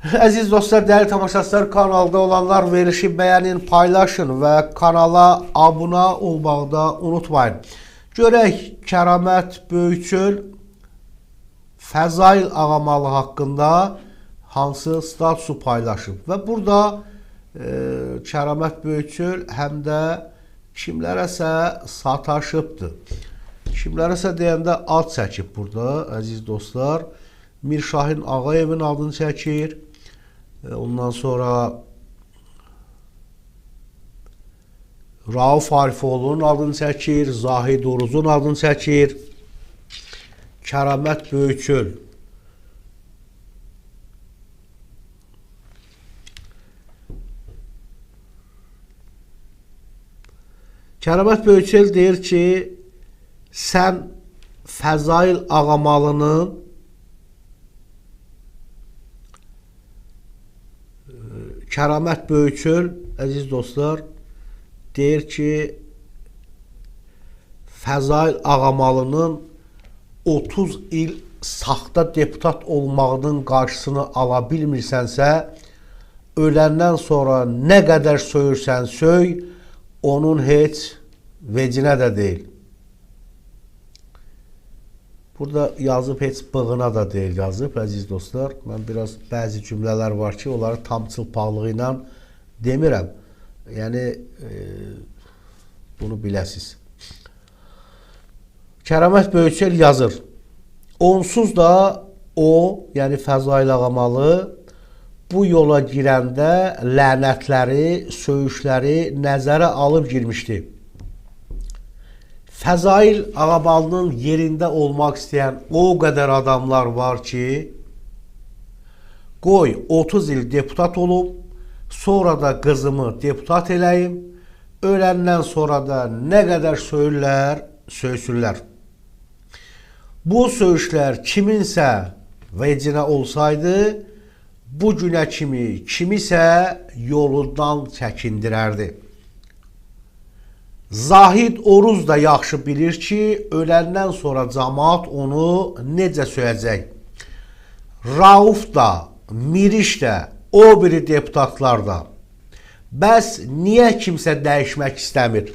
Əziz dostlar, dəyərli tamaşaçılar, kanalda olanlar verişi bəyənin, paylaşın və kanala abunə olmağı da unutmayın. Görək Kəramət Böyükçöl Fəzail Ağamalı haqqında hansı statusu paylaşıb və burada Kəramət Böyükçöl həm də kimlərəsə sataşıbdır. Kimlərəsə deyəndə ad çəkib burada, əziz dostlar. Mirşahin Ağayevin adını çəkir. Ondan sonra Rauf Arifoğlu'nun adını çəkir. Zahid Oruz'un adını çəkir. Kəramət Böyükçöl. Kəramət Böyükçöl deyir ki, sən Fəzail Ağamalının Kəramət Böyükçöl, əziz dostlar, deyir ki, Fəzail Ağamalının 30 il saxta deputat olmağının qarşısını ala bilmirsənsə, öləndən sonra nə qədər söyürsən söy, onun heç vecinə də deyil. Burada yazıb heç bığına da deyil yazıb, əziz dostlar. Mən biraz bəzi cümlələr var ki, onları tam çılpaqlığı ilə demirəm. Yəni, bunu biləsiz. Kəramət Böyükçöl yazır. Onsuz da o, yəni Fəzail Ağamalı, bu yola girəndə lənətləri, söyüşləri nəzərə alıb girmişdi. Fəzail Ağamalının yerində olmaq istəyən o qədər adamlar var ki, qoy 30 il deputat olub, sonra da qızımı deputat eləyim, öləndən sonra da nə qədər söyürlər, söysünlər. Bu söyüşlər kiminsə vecinə olsaydı, bu günə kimi kimisə yolundan çəkindirərdi. Zahid Oruz da yaxşı bilir ki, öləndən sonra cəmaat onu necə söyəcək. Rauf da, Miriş də, o biri deputatlar da. Bəs niyə kimsə dəyişmək istəmir?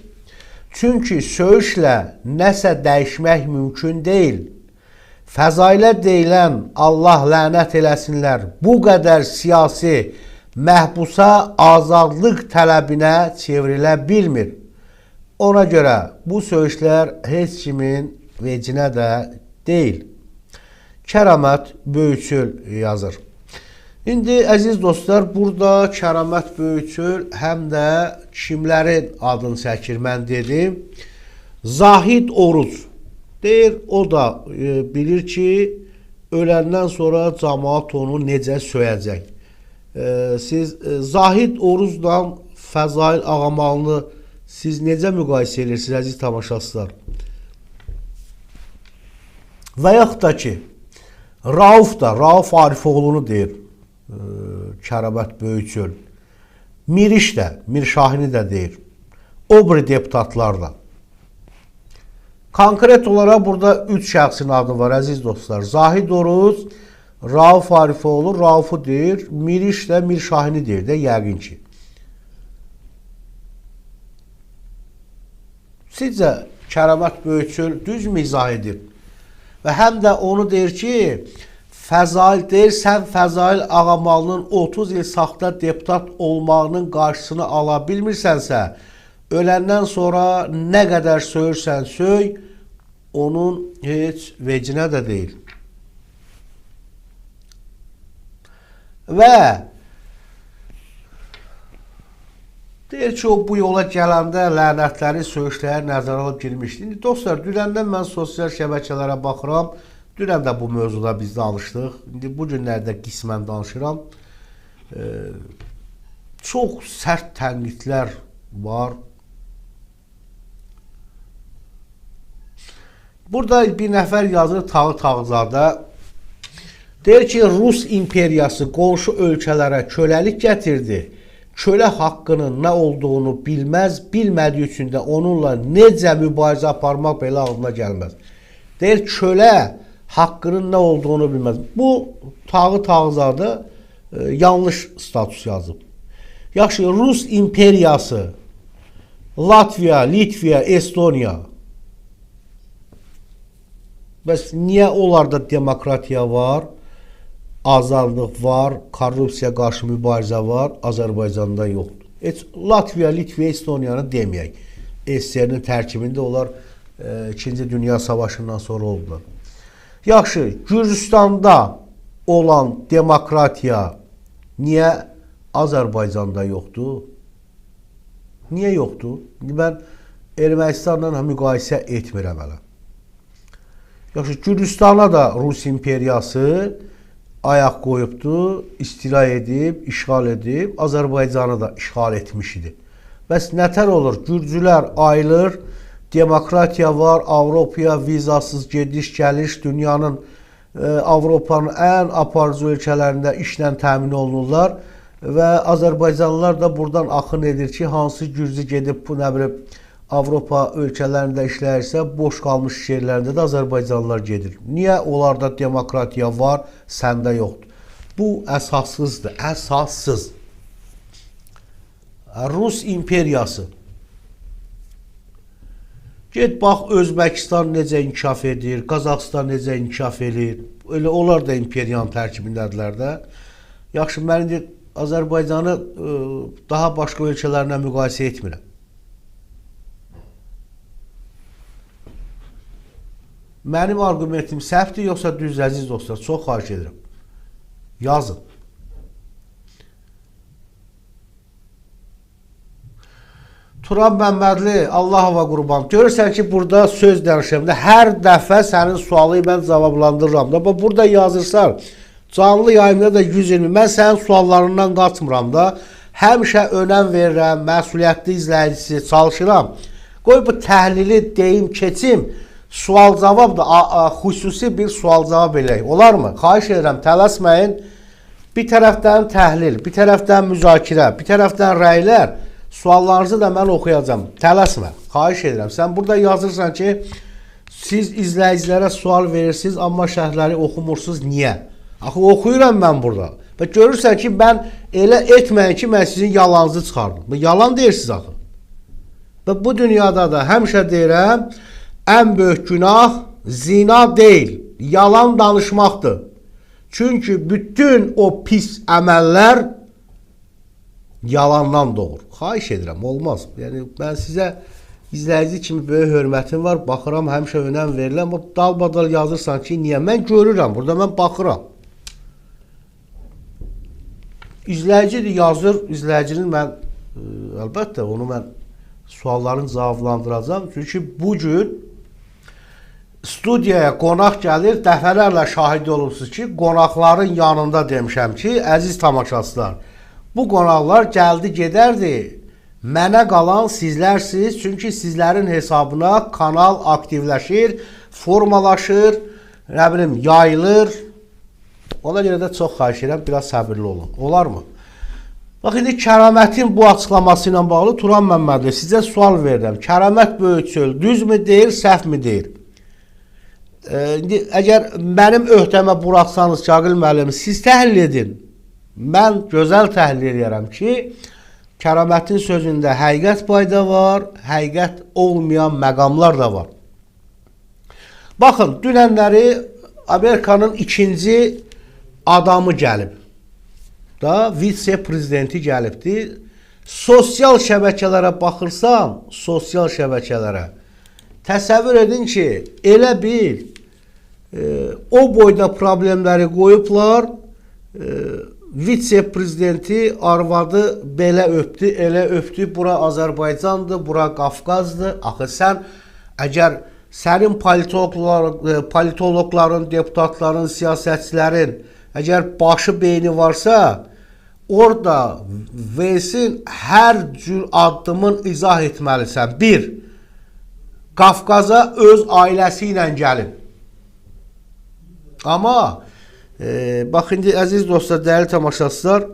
Çünki söyüşlə nəsə dəyişmək mümkün deyil. Fəzailə deyilən Allah lənət eləsinlər, bu qədər siyasi məhbusa azadlıq tələbinə çevrilə bilmir. Ona görə bu söyüşlər heç kimin vecinə də deyil. Kəramət Böyükçöl yazır. İndi əziz dostlar, burada Kəramət Böyükçöl həm də kimlərin adını çəkir, mən dedim. Zahid Oruz deyir, o da bilir ki, öləndən sonra cəmaat onu necə söyəcək. Siz Zahid Oruzla Fəzail Ağamalını siz necə müqayisə edirsiniz, əziz tamaşaçılar? Və yaxud da ki, Rauf da, Rauf Arifoğlu'nu deyir Kəramət Böyükçöl. Miriş də, Mirşahini də deyir. O biri deputatlar da. Konkret olaraq burada 3 şəxsin adı var, əziz dostlar. Zahid Oruz, Rauf Arifoğlu, Raufu deyir. Miriş də Mirşahini deyir də, yəqin ki. Sizcə Kəramət Böyükçöl düzmü izah edir? Və həm də onu deyir ki, Fəzail deyir, sən Fəzail Ağamalının 30 il saxta deputat olmağının qarşısını ala bilmirsənsə, öləndən sonra nə qədər söyürsən söy, onun heç vecinə də deyil. Və deyir ki, o bu yola gələndə lənətləri, söyüşləri nəzərə alıb girmişdi. İndi dostlar, dünəndən mən sosial şəbəkələrə baxıram. Dünən də bu mövzuda biz danışdıq. İndi bu günlərdə qismən danışıram. Çox sərt tənqidlər var. Burada bir nəfər yazır Tağı Tağızadə. Deyir ki, Rus imperiyası qonşu ölkələrə köləlik gətirdi. Kölə haqqının nə olduğunu bilməz, bilmədiyi üçün də onunla necə mübarizə aparmaq belə ağlına gəlməz. Deyir, kölə haqqının nə olduğunu bilməz. Bu Tağı Tağızadə yanlış status yazıb. Yaxşı, Rus imperiyası, Latviya, Litviya, Estoniya. Bəs niyə onlarda demokratiya var, azadlıq var, korrupsiya qarşı mübarizə var, Azərbaycanda yoxdur? Heç Latviya, Litviya, Estoniyanı deməyək. SSR-nin tərkibində onlar 2-ci Dünya Savaşından sonra oldular. Yaxşı, Gürcüstanda olan demokratiya niyə Azərbaycanda yoxdur? Niyə yoxdur? Mən Ermənistanla müqayisə etmirəm hələ. Yaxşı, Gürcüstana da Rus imperiyası ayaq qoyubdu, istila edib, işğal edib, Azərbaycanı da işğal etmiş idi. Bəs nətər olur? Gürcülər ayılır, demokratiya var, Avropaya vizasız gediş-gəliş, dünyanın, Avropanın ən aparıcı ölkələrində işlə təmin olunurlar və Azərbaycanlılar da buradan axın edir ki, hansı Gürcü gedib bu nə bilim Avropa ölkələrində işləyirsə, boş qalmış yerlərində də Azərbaycanlılar gedir. Niyə onlarda demokratiya var, səndə yoxdur? Bu əsassızdır, əsassız. Rus imperiyası. Get bax, Özbəkistan necə inkişaf edir, Qazaxıstan necə inkişaf edir. Elə onlar da imperiyanın tərkibindədirlər də. Yaxşı, mən indi Azərbaycanı daha başqa ölkələrlə müqayisə etmirəm. Mənim argumentim səhvdir, yoxsa düz, əziz dostlar? Çox xahiş edirəm. Yazın. Turan Məmmədli, Allahova qurban. Görürsən ki, burada söz danışıram da, hər dəfə sənin sualı mən cavablandırıram da. Burada yazırsan, canlı yayımda da 120. Mən sənin suallarından qaçmıram da. Həmişə önəm verirəm, məsuliyyətli izləyicisi çalışıram. Qoy bu təhlili deyim, keçim. Sual-cavab da xüsusi bir sual-cavab eləyək. Olar mı? Xahiş edirəm, tələsməyin. Bir tərəfdən təhlil, bir tərəfdən müzakirə, bir tərəfdən rəylər. Suallarınızı da mən oxuyacağım. Tələsmə. Xahiş edirəm. Sən burada yazırsan ki, siz izləyicilərə sual verirsiniz, amma şərhləri oxumursunuz. Niyə? Axı oxuyuram mən burada. Və görürsən ki, mən elə etməyin ki, mən sizin yalanınızı çıxardım. Yalan deyirsiniz axı. Və bu dünyada da həmişə deyirəm, ən böyük günah zina deyil, yalan danışmaqdır. Çünki bütün o pis əməllər yalandan doğur. Xahiş edirəm, olmaz. Yəni, mən sizə izləyici kimi böyük hörmətim var, baxıram, həmişə önəm verirəm. O dalbadal yazırsan ki, niyə? Mən görürəm, burada mən baxıram. İzləyici yazır, izləyicinin mən, əlbəttə, onu mən sualların cavablandıracağım. Çünki bugün studiyaya qonaq gəlir, dəfələrlə şahid olursunuz ki, qonaqların yanında demişəm ki, əziz tamaşaçılar, bu qonaqlar gəldi gedərdi, mənə qalan sizlərsiniz, çünki sizlərin hesabına kanal aktivləşir, formalaşır, nə bilim, yayılır. Ona görə də çox xahiş edirəm, biraz səbirli olun. Olar mı? Bax, indi Kəramətin bu açıqlaması ilə bağlı Turan Məmmədli sizə sual verirəm. Kəramət Böyükçöl düzmü deyir, səhvmi deyir? İndi əgər mənim öhdəmə buraxsanız Caqil müəllim, siz təhlil edin. Mən gözəl təhlil edirəm ki, Kəramətin sözündə həqiqət payda var, həqiqət olmayan məqamlar da var. Baxın, dünənləri Amerikanın ikinci adamı gəlib. Da vitse-prezidenti gəlibdir. Sosial şəbəkələrə baxırsan, sosial şəbəkələrə, təsəvvür edin ki, elə bil o boyda problemləri qoyublar, vitse-prezidenti arvadı belə öpdü, elə öpdü, bura Azərbaycandır, bura Qafqazdır. Axı sən, əgər sənin politologların, deputatların, siyasətçilərin əgər başı beyni varsa, orada versin hər cür addımın izah etməlisən. Bir, Qafqaza öz ailəsi ilə gəlin. Amma bax, indi əziz dostlar, dəyərli tamaşaçılar,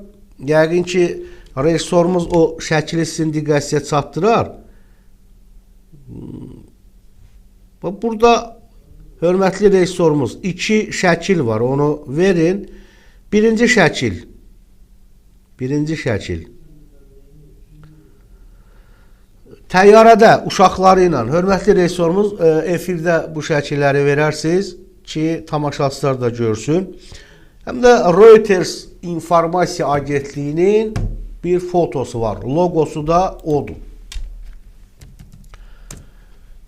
yəqin ki, rejissorumuz o şəkili sizin diqqətinizə çatdırar. Burada hörmətli rejissorumuz iki şəkil var, onu verin. Birinci şəkil, Birinci şəkil. Təyyarədə uşaqları ilə, hörmətli rejissorumuz efirdə bu şəkilləri verərsiniz ki, tamaşaçılar da görsün. Həm də Reuters informasiya agentliyinin bir fotosu var. Logosu da odur.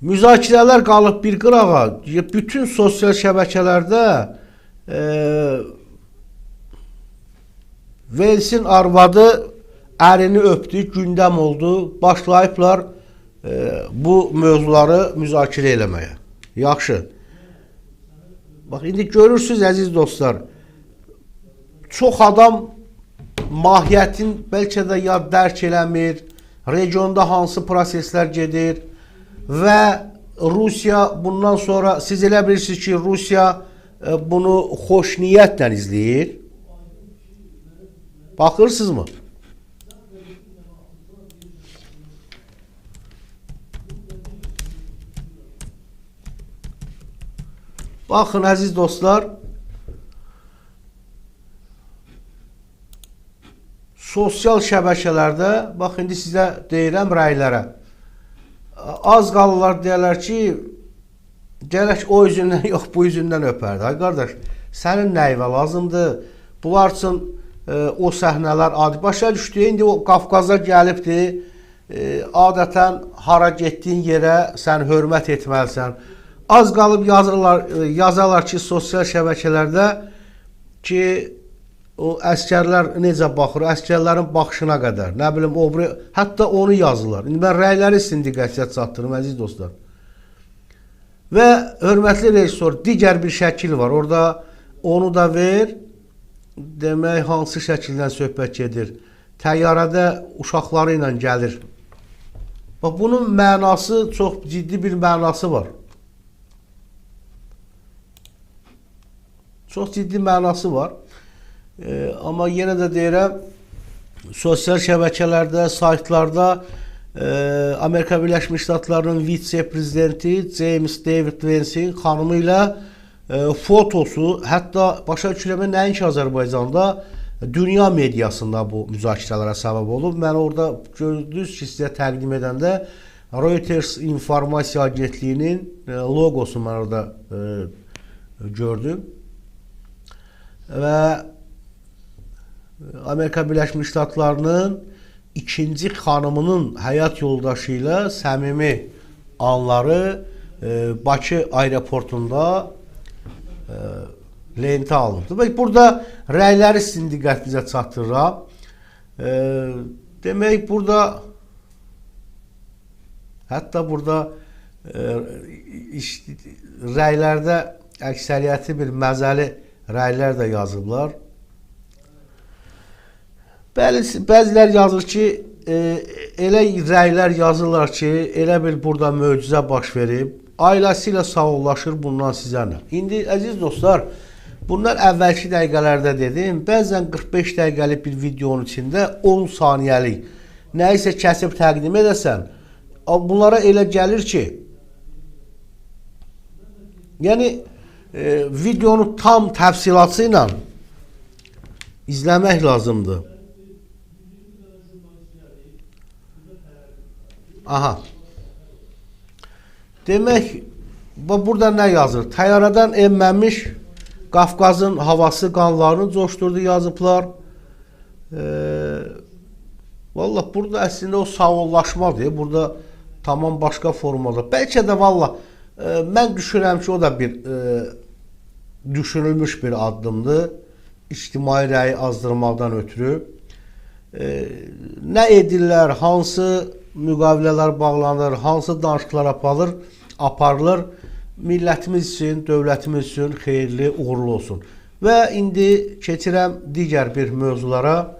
Müzakirələr qalıb bir qırağa. Bütün sosial şəbəkələrdə Velsin arvadı ərini öpdü, gündəm oldu. Başlayıblar bu mövzuları müzakirə eləməyə. Yaxşı. Bax, indi görürsünüz, əziz dostlar, çox adam mahiyyətin bəlkə də ya dərk eləmir, regionda hansı proseslər gedir və Rusiya bundan sonra, siz elə bilirsiniz ki, Rusiya bunu xoş niyyətlə izləyir. Baxırsınızmı? Baxın, əziz dostlar, sosial şəbəkələrdə, bax, indi sizə deyirəm rəylərə. Az qalırlar deyərlər ki, gələk o üzündən yox, bu üzündən öpərdi. Ay qardaş, sənin nəyvə lazımdır? Bunlar üçün o səhnələr adi. Başa düşdü, indi o Qafqaza gəlibdi, adətən hara getdiyin yerə sən hörmət etməlisən. Az qalıb yazarlar ki, sosial şəbəkələrdə ki, o əskərlər necə baxır, əskərlərin baxışına qədər, nə bilim, hətta onu yazırlar. İndi mən rəyləri sizin diqqətinizə çatdırım, əziz dostlar. Və hörmətli rejissor, digər bir şəkil var, orada onu da ver, demək, hansı şəkildən söhbət gedir. Təyyarədə uşaqları ilə gəlir. Bax, bunun mənası, çox ciddi bir mənası var. Çox ciddi mənası var. Amma yenə də deyirəm, sosial şəbəkələrdə, saytlarda Amerika Birləşmiş Ştatlarının vitse-prezidenti James David Vance'in xanımı ilə fotosu, hətta başa düşürəm, nəinki Azərbaycanda, dünya mediasında bu müzakirələrə səbəb olub. Mən orada gördünüz ki, sizə təqdim edəndə Reuters informasiya agentliyinin logosu mən orada gördüm. Və Amerika Birləşmiş Ştatlarının ikinci xanımının həyat yoldaşı ilə səmimi anları Bakı aeroportunda lentə alındı. Burada rəyləri sizin diqqətinizə çatdırıram. Demək, burada hətta burada rəylərdə əksəriyyəti bir məzəli rəylər də yazıblar. Bəzilər yazır ki, elə rəylər yazırlar ki, elə bil burada möcüzə baş verib, ailəsi ilə sağollaşır, bundan sizə nə? İndi, əziz dostlar, bunlar əvvəlki dəqiqələrdə dedim, bəzən 45 dəqiqəlik bir videonun içində 10 saniyəlik nəyisə kəsib təqdim edəsən, bunlara elə gəlir ki, yəni, videonu tam təfsilatı ilə izləmək lazımdır. Aha. Demək, burada nə yazır? Təyyarədən enməmiş Qafqazın havası qanlarını coşdurdu yazıblar. Vallahi burada əslində o sağollaşmadır. Burada tamam başqa formada. Bəlkə də vallahi mən düşünürəm ki, o da bir düşünülmüş bir addımdır. İctimai rəyi azdırmaqdan ötürü. Nə edirlər, hansı müqavilələr bağlanır, hansı danışıqlar aparılır, millətimiz üçün, dövlətimiz üçün xeyirli, uğurlu olsun. Və indi keçirəm digər bir mövzulara.